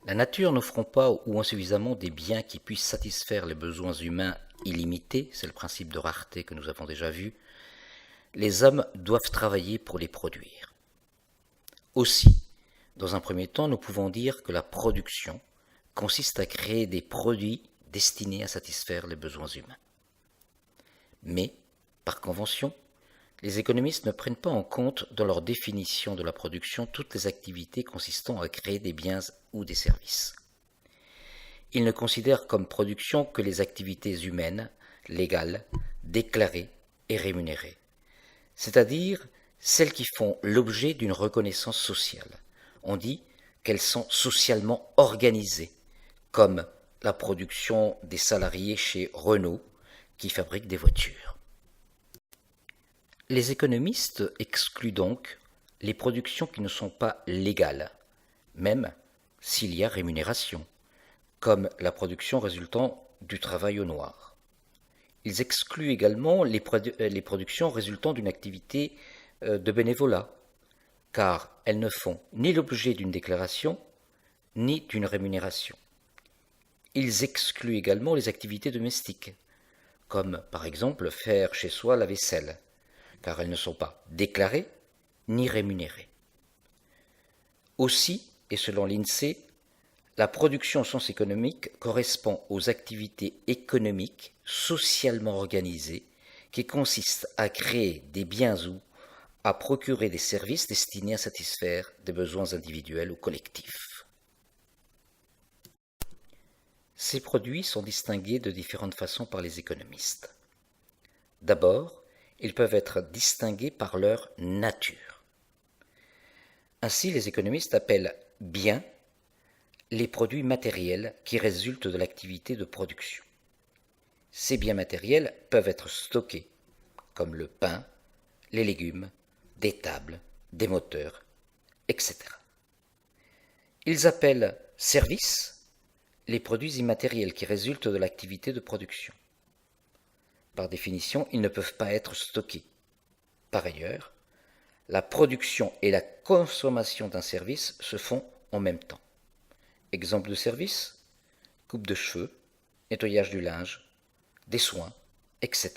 La nature n'offrant pas ou insuffisamment des biens qui puissent satisfaire les besoins humains illimités, c'est le principe de rareté que nous avons déjà vu, les hommes doivent travailler pour les produire. Aussi, dans un premier temps, nous pouvons dire que la production consiste à créer des produits destinés à satisfaire les besoins humains. Mais, par convention, les économistes ne prennent pas en compte dans leur définition de la production toutes les activités consistant à créer des biens ou des services. Ils ne considèrent comme production que les activités humaines, légales, déclarées et rémunérées, c'est-à-dire celles qui font l'objet d'une reconnaissance sociale. On dit qu'elles sont socialement organisées, comme la production des salariés chez Renault qui fabrique des voitures. Les économistes excluent donc les productions qui ne sont pas légales, même s'il y a rémunération, comme la production résultant du travail au noir. Ils excluent également les productions résultant d'une activité de bénévolat, car elles ne font ni l'objet d'une déclaration, ni d'une rémunération. Ils excluent également les activités domestiques, comme par exemple faire chez soi la vaisselle, car elles ne sont pas déclarées ni rémunérées. Aussi, et selon l'INSEE, la production au sens économique correspond aux activités économiques socialement organisées qui consistent à créer des biens ou à procurer des services destinés à satisfaire des besoins individuels ou collectifs. Ces produits sont distingués de différentes façons par les économistes. D'abord, ils peuvent être distingués par leur nature. Ainsi, les économistes appellent biens les produits matériels qui résultent de l'activité de production. Ces biens matériels peuvent être stockés, comme le pain, les légumes, des tables, des moteurs, etc. Ils appellent services les produits immatériels qui résultent de l'activité de production. Par définition, ils ne peuvent pas être stockés. Par ailleurs, la production et la consommation d'un service se font en même temps. Exemple de service, coupe de cheveux, nettoyage du linge, des soins, etc.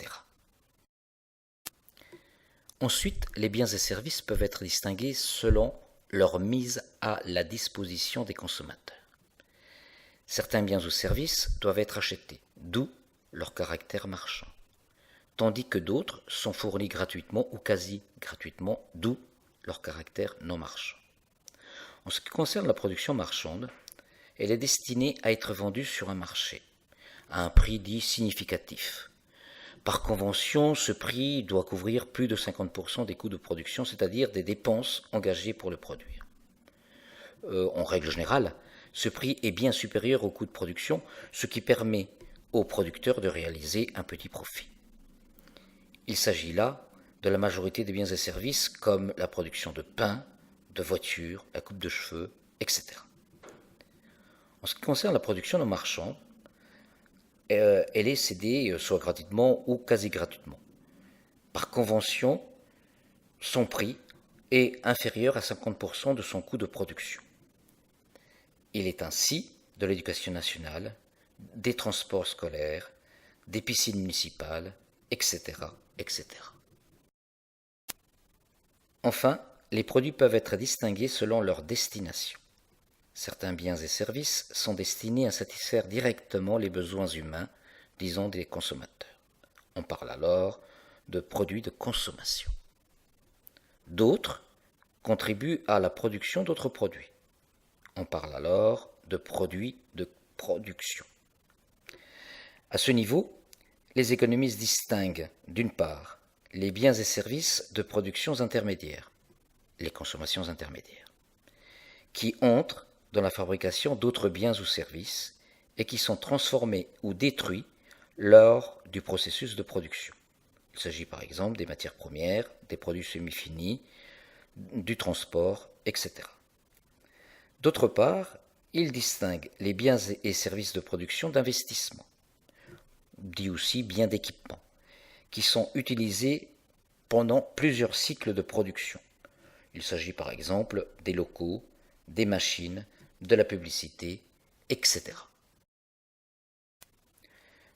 Ensuite, les biens et services peuvent être distingués selon leur mise à la disposition des consommateurs. Certains biens ou services doivent être achetés, d'où leur caractère marchand, tandis que d'autres sont fournis gratuitement ou quasi gratuitement, d'où leur caractère non marchand. En ce qui concerne la production marchande, elle est destinée à être vendue sur un marché, à un prix dit significatif. Par convention, ce prix doit couvrir plus de 50% des coûts de production, c'est-à-dire des dépenses engagées pour le produire. En règle générale, ce prix est bien supérieur au coût de production, ce qui permet aux producteurs de réaliser un petit profit. Il s'agit là de la majorité des biens et services comme la production de pain, de voitures, la coupe de cheveux, etc. En ce qui concerne la production non marchande, elle est cédée soit gratuitement ou quasi gratuitement. Par convention, son prix est inférieur à 50% de son coût de production. Il est ainsi de l'éducation nationale, des transports scolaires, des piscines municipales, etc., etc. Enfin, les produits peuvent être distingués selon leur destination. Certains biens et services sont destinés à satisfaire directement les besoins humains, disons des consommateurs. On parle alors de produits de consommation. D'autres contribuent à la production d'autres produits. On parle alors de produits de production. À ce niveau, les économistes distinguent, d'une part, les biens et services de productions intermédiaires, les consommations intermédiaires, qui entrent dans la fabrication d'autres biens ou services et qui sont transformés ou détruits lors du processus de production. Il s'agit par exemple des matières premières, des produits semi-finis, du transport, etc. D'autre part, il distingue les biens et services de production d'investissement, dit aussi biens d'équipement, qui sont utilisés pendant plusieurs cycles de production. Il s'agit par exemple des locaux, des machines, de la publicité, etc.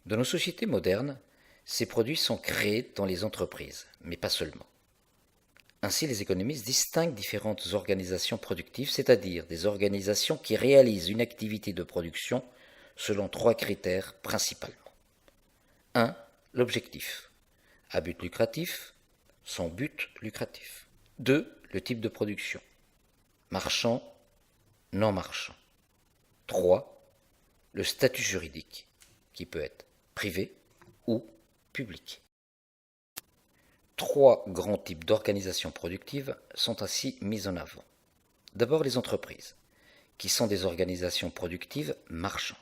Dans nos sociétés modernes, ces produits sont créés dans les entreprises, mais pas seulement. Ainsi, les économistes distinguent différentes organisations productives, c'est-à-dire des organisations qui réalisent une activité de production selon 3 critères principalement. 1. L'objectif, à but lucratif, sans but lucratif. 2. Le type de production, marchand, non marchand. 3. Le statut juridique, qui peut être privé ou public. 3 grands types d'organisations productives sont ainsi mis en avant. D'abord les entreprises, qui sont des organisations productives marchandes.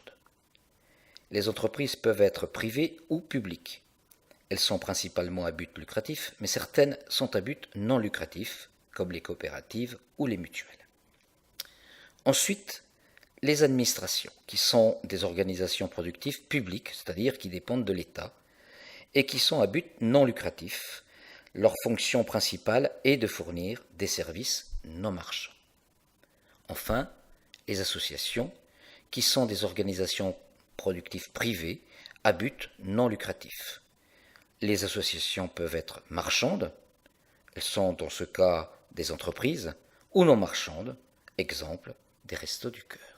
Les entreprises peuvent être privées ou publiques. Elles sont principalement à but lucratif, mais certaines sont à but non lucratif, comme les coopératives ou les mutuelles. Ensuite, les administrations, qui sont des organisations productives publiques, c'est-à-dire qui dépendent de l'État, et qui sont à but non lucratif. Leur fonction principale est de fournir des services non marchands. Enfin, les associations, qui sont des organisations productives privées à but non lucratif. Les associations peuvent être marchandes, elles sont dans ce cas des entreprises, ou non marchandes, exemple des Restos du Cœur.